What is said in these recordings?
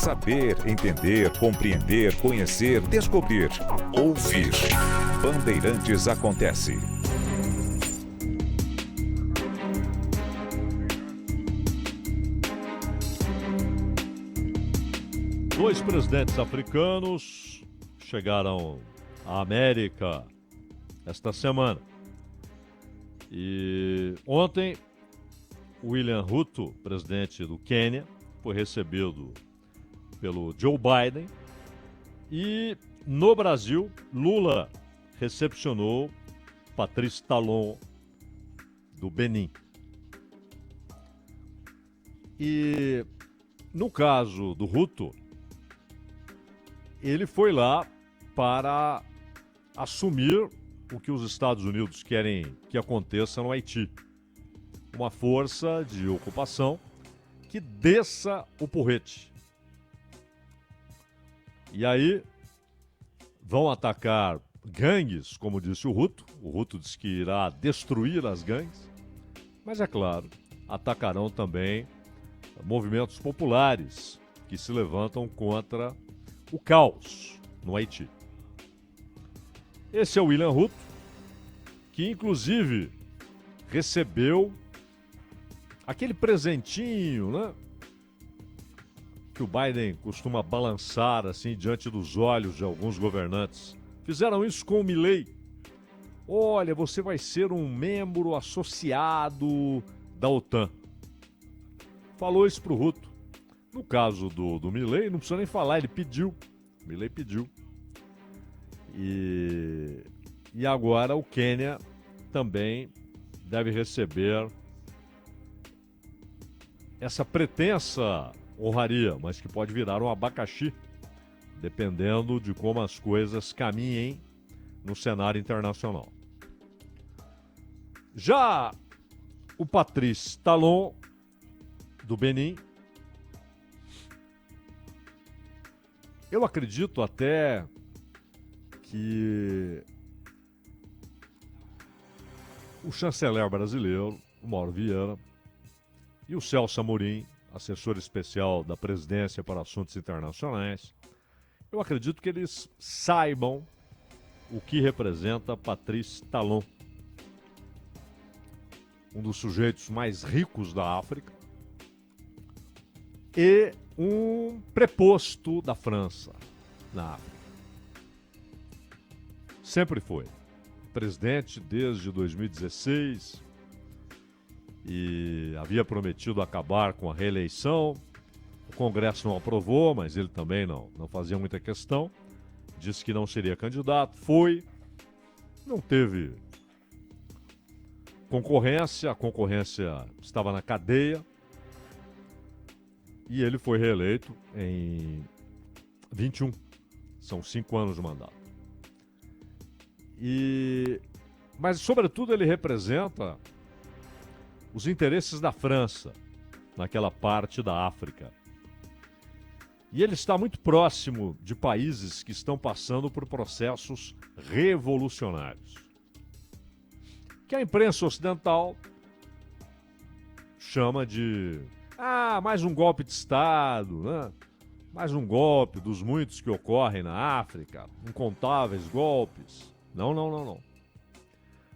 Saber, entender, compreender, conhecer, descobrir. Ouvir. Bandeirantes Acontece. Dois presidentes africanos chegaram à América esta semana. E ontem, William Ruto, presidente do Quênia, foi recebido pelo Joe Biden. E no Brasil, Lula recepcionou Patrice Talon, do Benin. E no caso do Ruto, ele foi lá para assumir o que os Estados Unidos querem que aconteça no Haiti. Uma força de ocupação que desça o porrete. E aí vão atacar gangues, como disse o Ruto. O Ruto disse que irá destruir as gangues. Mas é claro, atacarão também movimentos populares que se levantam contra o caos no Haiti. Esse é o William Ruto, que inclusive recebeu aquele presentinho, né? Que o Biden costuma balançar assim diante dos olhos de alguns governantes. Fizeram isso com o Milei. Olha, você vai ser um membro associado da OTAN. Falou isso pro Ruto. No caso do Milei, não precisa nem falar, ele pediu. O Milei pediu. E agora o Quênia também deve receber essa pretensa honraria, mas que pode virar um abacaxi, dependendo de como as coisas caminhem no cenário internacional. Já o Patrice Talon, do Benin, eu acredito até que o chanceler brasileiro, o Mauro Vieira, e o Celso Amorim, assessor especial da Presidência para Assuntos Internacionais, eu acredito que eles saibam o que representa Patrice Talon, um dos sujeitos mais ricos da África e um preposto da França na África. Sempre foi presidente desde 2016 e havia prometido acabar com a reeleição. O Congresso não aprovou, mas ele também não fazia muita questão. Disse que não seria candidato, foi, não teve concorrência, a concorrência estava na cadeia e ele foi reeleito em 21. São 5 anos de mandato. Mas, sobretudo, ele representa os interesses da França naquela parte da África. E ele está muito próximo de países que estão passando por processos revolucionários, que a imprensa ocidental chama de mais um golpe de Estado, né? Mais um golpe dos muitos que ocorrem na África, incontáveis golpes. Não.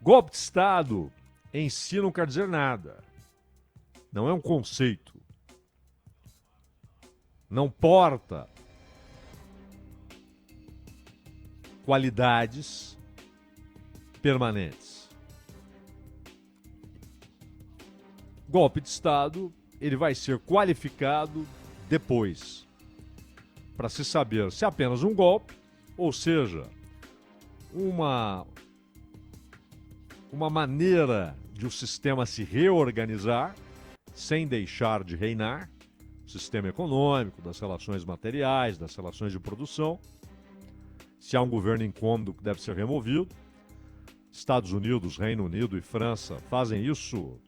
Golpe de Estado em si não quer dizer nada. Não é um conceito. Não porta qualidades permanentes. Golpe de Estado, ele vai ser qualificado depois, para se saber se é apenas um golpe, ou seja, uma maneira de o sistema se reorganizar sem deixar de reinar, o sistema econômico, das relações materiais, das relações de produção. Se há um governo incômodo que deve ser removido. Estados Unidos, Reino Unido e França fazem isso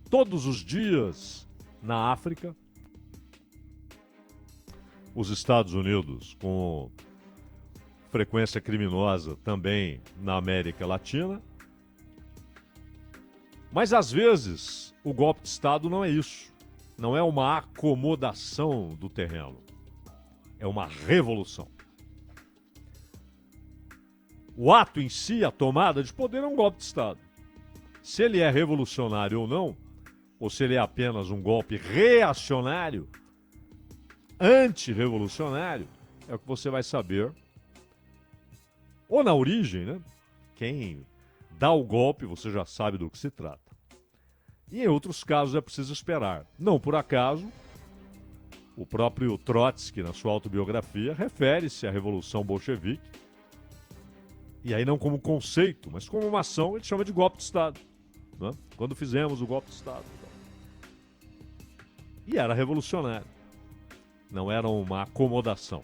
todos os dias na África. Os Estados Unidos com frequência criminosa também na América Latina. Mas, às vezes, o golpe de Estado não é isso. Não é uma acomodação do terreno. é uma revolução. O ato em si, a tomada de poder, é um golpe de Estado. Se ele é revolucionário ou não, ou se ele é apenas um golpe reacionário, antirrevolucionário, é o que você vai saber. Ou na origem, né? Quem dá o golpe, você já sabe do que se trata. E em outros casos é preciso esperar. Não por acaso, o próprio Trotsky, na sua autobiografia, refere-se à Revolução Bolchevique, e aí não como conceito, mas como uma ação, ele chama de golpe de Estado. Né? Quando fizemos o golpe de Estado. E era revolucionário. Não era uma acomodação.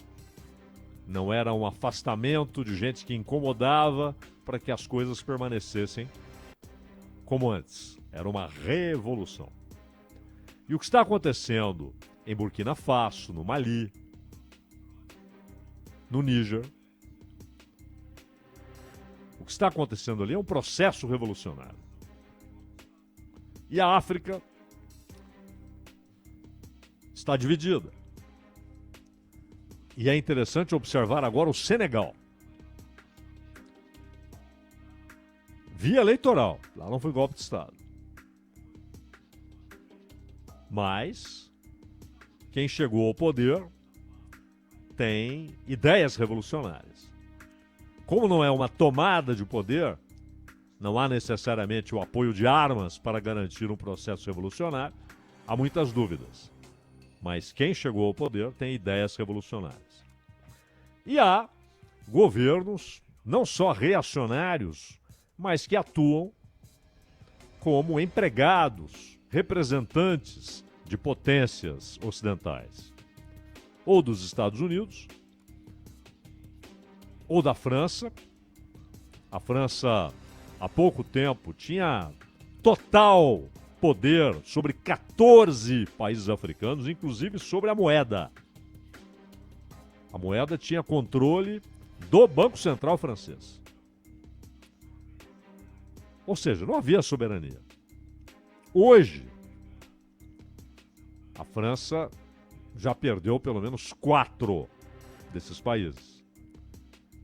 Não era um afastamento de gente que incomodava para que as coisas permanecessem como antes. Era uma revolução. E o que está acontecendo em Burkina Faso, no Mali, no Níger, o que está acontecendo ali é um processo revolucionário. E a África está dividida. E é interessante observar agora o Senegal. Via eleitoral. Lá não foi golpe de Estado. Mas quem chegou ao poder tem ideias revolucionárias. Como não é uma tomada de poder, não há necessariamente o apoio de armas para garantir um processo revolucionário, há muitas dúvidas. Mas quem chegou ao poder tem ideias revolucionárias. E há governos, não só reacionários, mas que atuam como empregados, representantes de potências ocidentais. Ou dos Estados Unidos, ou da França. A França, há pouco tempo, tinha total poder sobre 14 países africanos, inclusive sobre a moeda. A moeda tinha controle do Banco Central francês. Ou seja, não havia soberania. Hoje, a França já perdeu pelo menos 4 desses países.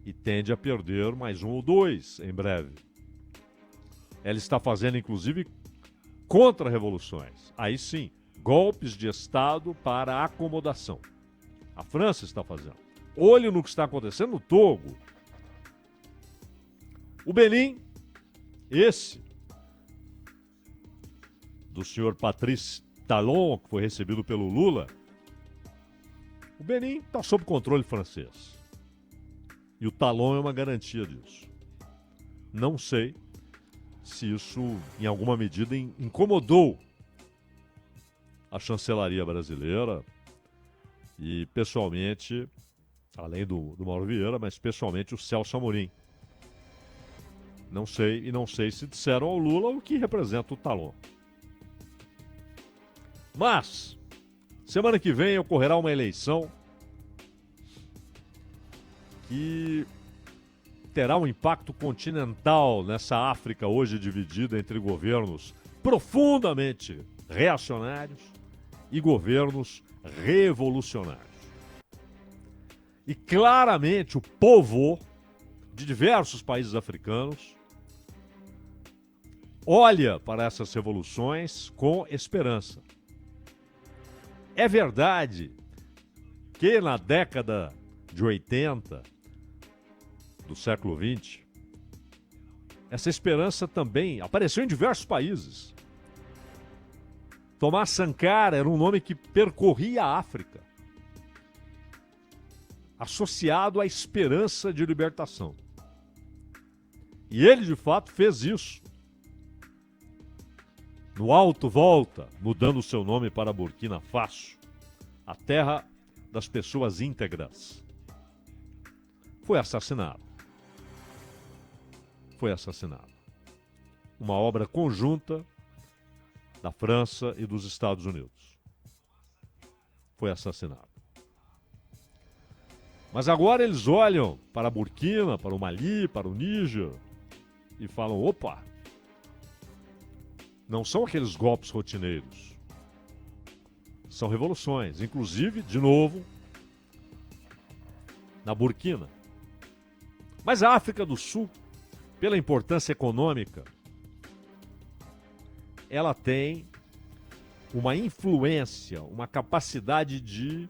E tende a perder mais 1 ou 2 em breve. Ela está fazendo, inclusive, contra-revoluções. Aí sim, golpes de Estado para acomodação. A França está fazendo. Olho no que está acontecendo no Togo. O Benin, esse, do senhor Patrice Talon, que foi recebido pelo Lula, o Benin está sob controle francês. E o Talon é uma garantia disso. Não sei se isso, em alguma medida, incomodou a chancelaria brasileira e, pessoalmente, além do Mauro Vieira, mas pessoalmente o Celso Amorim. Não sei, e não sei se disseram ao Lula o que representa o Talon. Mas, semana que vem ocorrerá uma eleição que terá um impacto continental nessa África hoje dividida entre governos profundamente reacionários e governos revolucionários. E claramente o povo de diversos países africanos olha para essas revoluções com esperança. É verdade que na década de 80 do século XX, essa esperança também apareceu em diversos países. Thomas Sankara era um nome que percorria a África, associado à esperança de libertação. E ele, de fato, fez isso. No Alto Volta, mudando seu nome para Burkina Faso, a terra das pessoas íntegras. Foi assassinado. Foi assassinado. Uma obra conjunta da França e dos Estados Unidos. Foi assassinado. Mas agora eles olham para a Burkina, para o Mali, para o Níger e falam, opa, não são aqueles golpes rotineiros. São revoluções. Inclusive, de novo, na Burkina. Mas a África do Sul, pela importância econômica, ela tem uma influência, uma capacidade de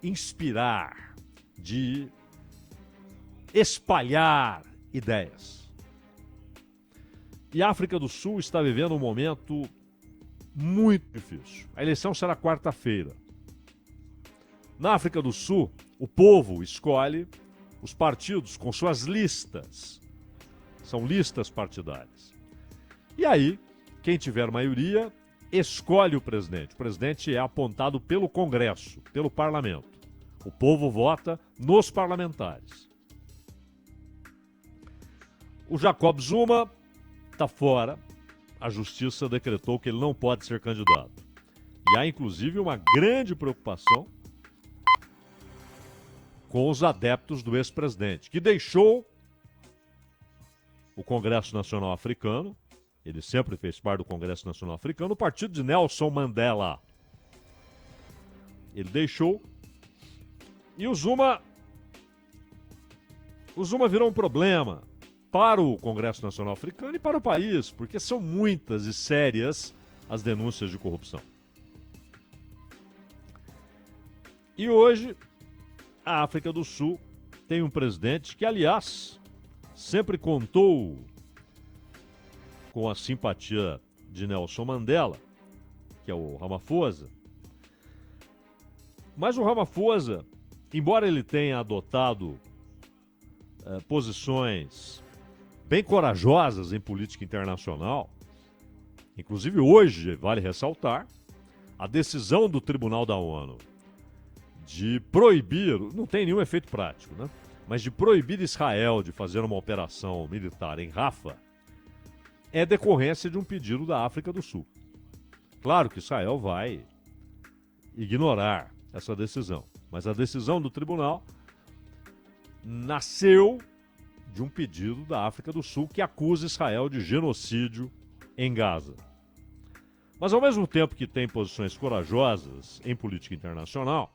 inspirar, de espalhar ideias. E a África do Sul está vivendo um momento muito difícil. A eleição será quarta-feira. Na África do Sul, o povo escolhe os partidos com suas listas. São listas partidárias. E aí, quem tiver maioria, escolhe o presidente. O presidente é apontado pelo Congresso, pelo Parlamento. O povo vota nos parlamentares. O Jacob Zuma está fora. A justiça decretou que ele não pode ser candidato. E há, inclusive, uma grande preocupação com os adeptos do ex-presidente, que deixou o Congresso Nacional Africano. Ele sempre fez parte do Congresso Nacional Africano, o partido de Nelson Mandela. Ele deixou. E o Zuma virou um problema para o Congresso Nacional Africano e para o país, porque são muitas e sérias as denúncias de corrupção. E hoje, a África do Sul tem um presidente que, aliás, sempre contou com a simpatia de Nelson Mandela, que é o Ramaphosa. Mas o Ramaphosa, embora ele tenha adotado posições bem corajosas em política internacional, inclusive hoje, vale ressaltar, a decisão do Tribunal da ONU de proibir, não tem nenhum efeito prático, né? Mas de proibir Israel de fazer uma operação militar em Rafah é decorrência de um pedido da África do Sul. Claro que Israel vai ignorar essa decisão, mas a decisão do tribunal nasceu de um pedido da África do Sul que acusa Israel de genocídio em Gaza. Mas ao mesmo tempo que tem posições corajosas em política internacional,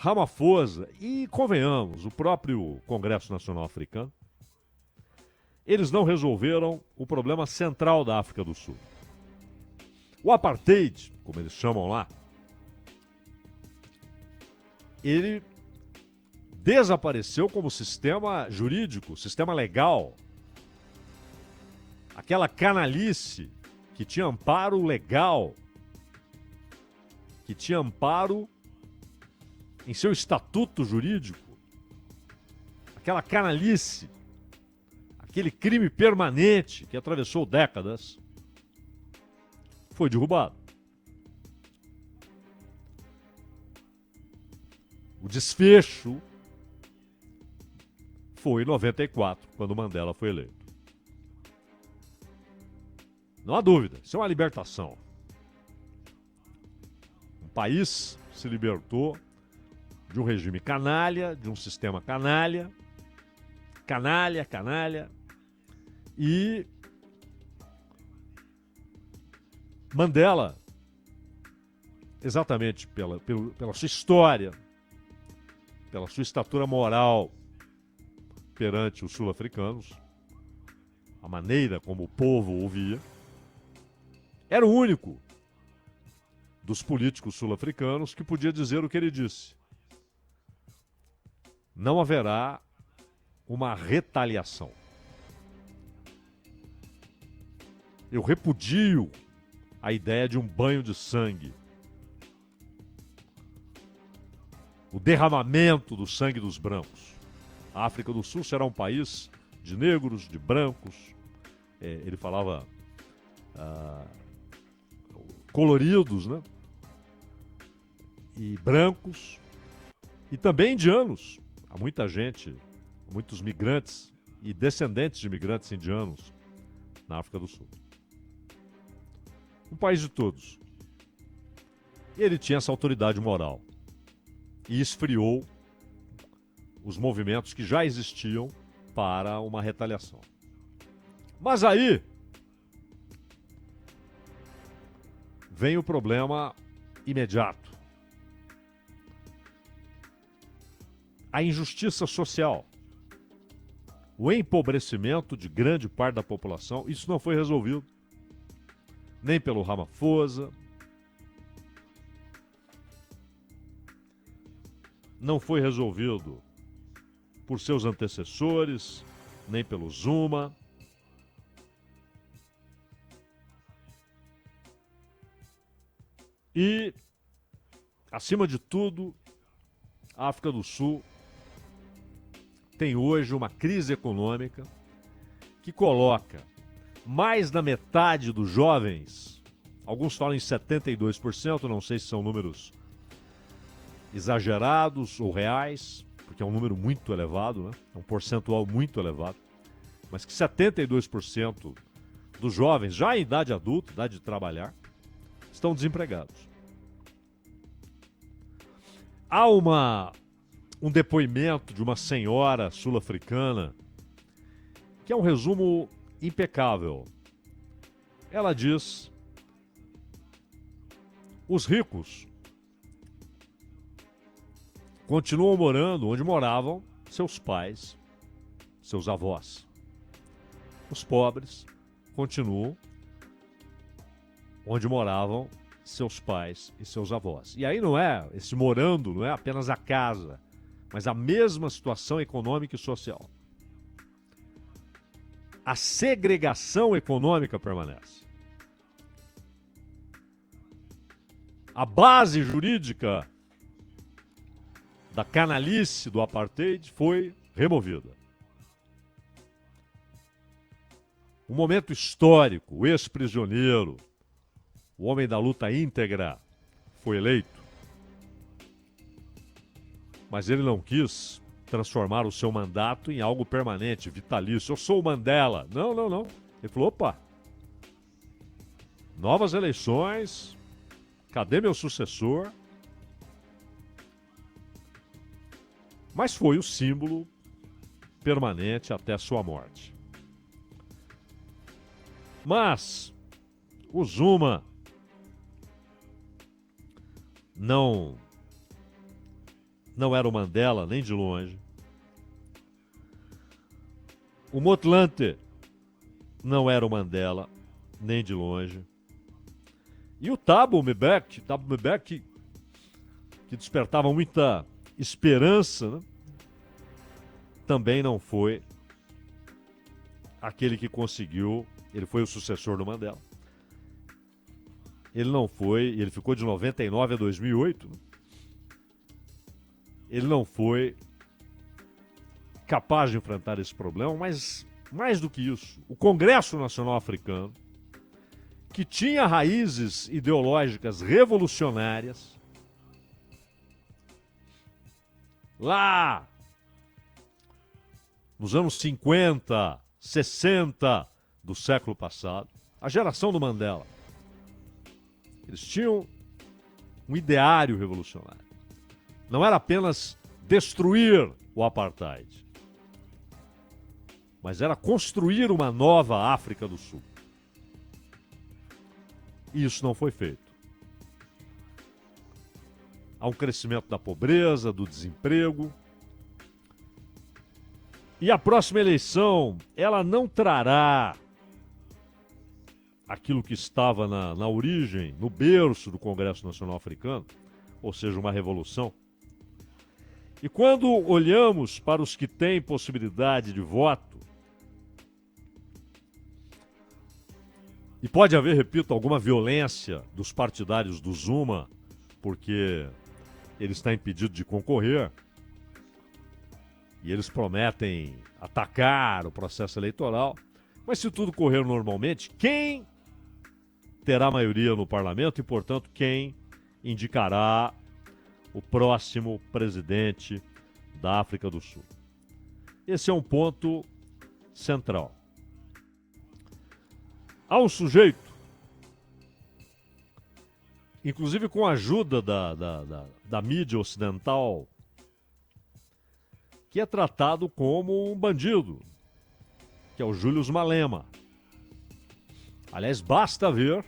Ramaphosa e, convenhamos, o próprio Congresso Nacional Africano, eles não resolveram o problema central da África do Sul. O apartheid, como eles chamam lá, ele desapareceu como sistema jurídico, sistema legal. Aquela canalice que tinha amparo legal, que tinha amparo em seu estatuto jurídico, aquela canalice, aquele crime permanente que atravessou décadas, foi derrubado. O desfecho foi em 94, quando Mandela foi eleito. Não há dúvida, isso é uma libertação. Um país se libertou de um regime canalha, de um sistema canalha, e Mandela, exatamente pela sua história, pela sua estatura moral perante os sul-africanos, a maneira como o povo o via, era o único dos políticos sul-africanos que podia dizer o que ele disse. Não haverá uma retaliação. Eu repudio a ideia de um banho de sangue. O derramamento do sangue dos brancos. A África do Sul será um país de negros, de brancos. Ele falava coloridos, né? E brancos. E também indianos. Há muita gente, muitos migrantes e descendentes de migrantes indianos na África do Sul. Um país de todos. E ele tinha essa autoridade moral. E esfriou os movimentos que já existiam para uma retaliação. Mas aí vem o problema imediato. a injustiça social, o empobrecimento de grande parte da população. Isso não foi resolvido, nem pelo Ramaphosa, não foi resolvido por seus antecessores, nem pelo Zuma. E, acima de tudo, a África do Sul tem hoje uma crise econômica que coloca mais da metade dos jovens, alguns falam em 72%, não sei se são números exagerados ou reais, porque é um número muito elevado, né? É um percentual muito elevado, mas que 72% dos jovens, já em idade adulta, idade de trabalhar, estão desempregados. Há um depoimento de uma senhora sul-africana que é um resumo impecável. Ela diz: os ricos continuam morando onde moravam seus pais, seus avós. Os pobres continuam onde moravam seus pais e seus avós. E aí esse morando não é apenas a casa, mas a mesma situação econômica e social. A segregação econômica permanece. A base jurídica da canalice do apartheid foi removida. Um momento histórico, o ex-prisioneiro, o homem da luta íntegra, foi eleito. Mas ele não quis transformar o seu mandato em algo permanente, vitalício. Eu sou o Mandela. Não, não, não. Ele falou, opa, novas eleições, cadê meu sucessor? Mas foi o símbolo permanente até sua morte. Mas o Zuma não era o Mandela, nem de longe. O Motlanthe não era o Mandela, nem de longe. E o Thabo Mbeki, que despertava muita esperança, né? Também não foi aquele que conseguiu. Ele foi o sucessor do Mandela. Ele não foi, ele ficou de 99 a 2008, né? Ele não foi capaz de enfrentar esse problema, mas mais do que isso, o Congresso Nacional Africano, que tinha raízes ideológicas revolucionárias, lá nos anos 50, 60 do século passado, a geração do Mandela, eles tinham um ideário revolucionário. Não era apenas destruir o apartheid, mas era construir uma nova África do Sul. E isso não foi feito. Há um crescimento da pobreza, do desemprego. E a próxima eleição, ela não trará aquilo que estava na origem, no berço do Congresso Nacional Africano, ou seja, uma revolução. E quando olhamos para os que têm possibilidade de voto, e pode haver, repito, alguma violência dos partidários do Zuma, porque ele está impedido de concorrer, e eles prometem atacar o processo eleitoral, mas se tudo correr normalmente, quem terá maioria no parlamento e, portanto, quem indicará o próximo presidente da África do Sul? Esse é um ponto central. Há um sujeito, inclusive com a ajuda da mídia ocidental, que é tratado como um bandido, que é o Julius Malema. Aliás, basta ver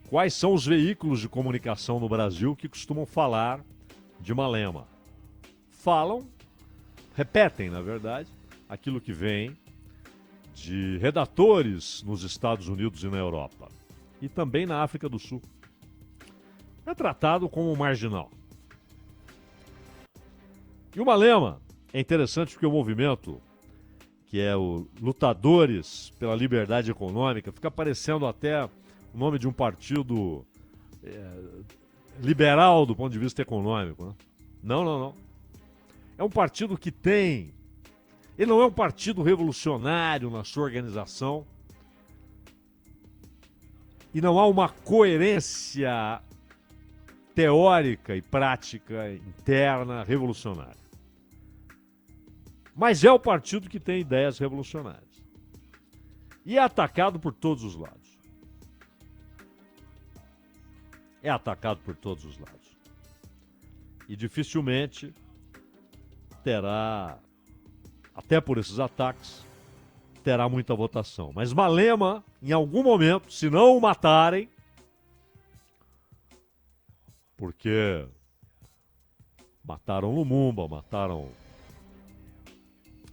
quais são os veículos de comunicação no Brasil que costumam falar de Malema. repetem, na verdade, aquilo que vem de redatores nos Estados Unidos e na Europa. E também na África do Sul. É tratado como marginal. E o Malema é interessante porque o movimento, que é o Lutadores pela Liberdade Econômica, fica parecendo até o nome de um partido liberal do ponto de vista econômico. Né? Não. É um partido que tem... Ele não é um partido revolucionário na sua organização. E não há uma coerência teórica e prática interna revolucionária. Mas é o partido que tem ideias revolucionárias. E é atacado por todos os lados. É atacado por todos os lados. E dificilmente terá, até por esses ataques, terá muita votação. Mas Malema, em algum momento, se não o matarem, porque mataram Lumumba, mataram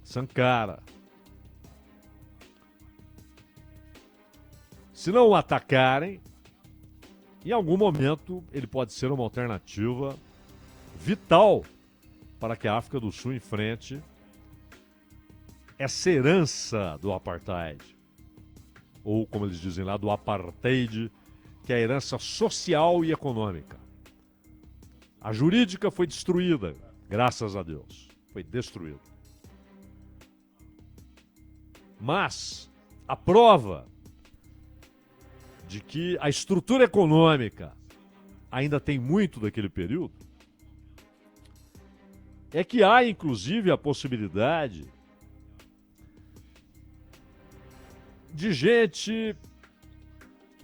Sankara. Se não o atacarem, em algum momento ele pode ser uma alternativa vital para que a África do Sul enfrente essa herança do apartheid. Ou, como eles dizem lá, do apartheid, que é a herança social e econômica. A jurídica foi destruída, graças a Deus. Foi destruída. Mas a prova de que a estrutura econômica ainda tem muito daquele período é que há, inclusive, a possibilidade de gente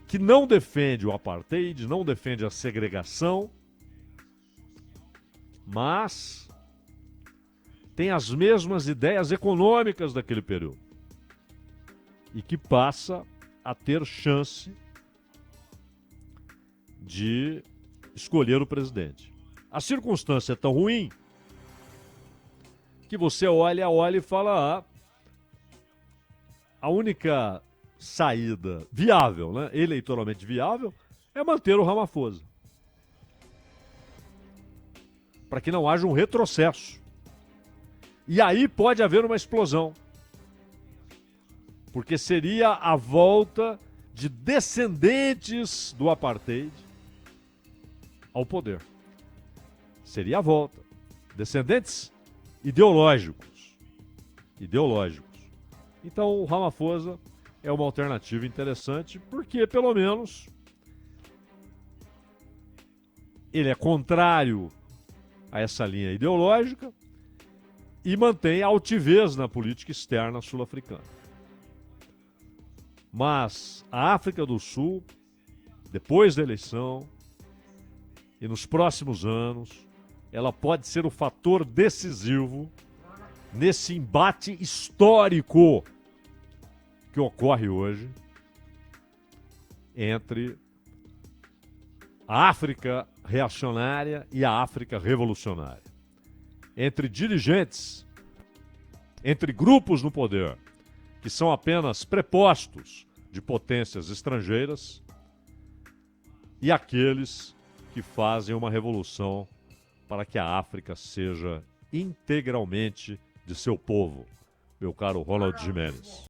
que não defende o apartheid, não defende a segregação, mas tem as mesmas ideias econômicas daquele período e que passa a ter chance de escolher o presidente. A circunstância é tão ruim que você olha e fala, a única saída viável, né, eleitoralmente viável, é manter o Ramaphosa. Para que não haja um retrocesso. E aí pode haver uma explosão. Porque seria a volta de descendentes do apartheid ao poder. Seria a volta. Descendentes ideológicos. Então o Ramaphosa é uma alternativa interessante, porque pelo menos ele é contrário a essa linha ideológica e mantém a altivez na política externa sul-africana. Mas a África do Sul, depois da eleição e nos próximos anos, ela pode ser o fator decisivo nesse embate histórico que ocorre hoje entre a África reacionária e a África revolucionária. Entre dirigentes, entre grupos no poder, que são apenas prepostos de potências estrangeiras, e aqueles que fazem uma revolução para que a África seja integralmente de seu povo, meu caro Ronald Gimenez.